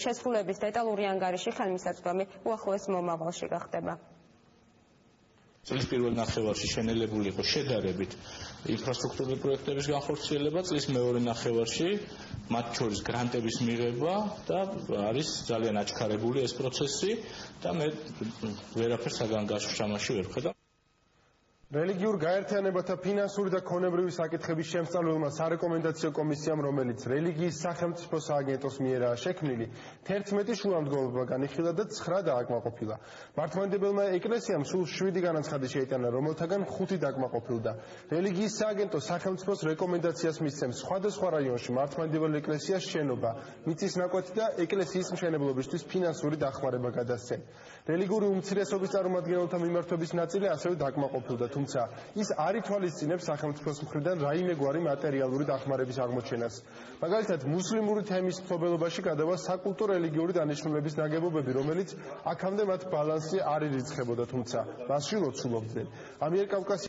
შესრულების დეტალური ანგარიში ხელმისაწვდომი უახლოეს მომავალში გახდება. წლის პირველ ნახევარში შენელებული იყო შედარებით ინფრასტრუქტურული პროექტების განხორციელება, წლის მეორე ნახევარში მათ შორის გრანტების მიღება და არის ძალიან აჩქარებული ეს პროცესი და მე ვერაფერს საგან გაშუშამაში ვერ ვხედავ. რელიგიურ გაერთიანებათა ფინანსური და ქონებრივი საკითხების შემსწავლელმა სარეკომენდაციო კომისიამ, რომელიც რელიგიის სახელმწიფო სააგენტოს მიერაა შექმნილი, 11 შუამდგომლობა განიხილა და 9 დააკმაყოფილა. მართლმადიდებელმა ეკლესიამ სულ 7 განაცხადი შეიტანა, რომელთაგან 5 დაკმაყოფილდა. რელიგიის სააგენტო სახელმწიფოს რეკომენდაციას მისცემს სხვადასხვა რაიონში მართლმადიდებელ ეკლესიას შენობა, მიწის ნაკვეთი და ეკლესიის მშენებლობისთვის ფინანსური დახმარება გადასცენ. რელიგიური უმცირესობის წარმომადგენელთა მიმართვების ნაწილი ასევე დაკმაყოფილდა. თუმცა ის არ ითვალისწინებს სახელმწიფოს მხრიდან რაიმე გვარი მატერიალური დახმარების აღმოჩენას. მაგალითად, მუსლიმური თემის მფლობელობაში გადავა საკულტო რელიგიური დანიშნულების ნაგებობები, რომელიც აქამდე მათ ბალანსი არ ირიცხებოდა, თუმცა მასში ლოცულობდნენ. ამიერკავკასიის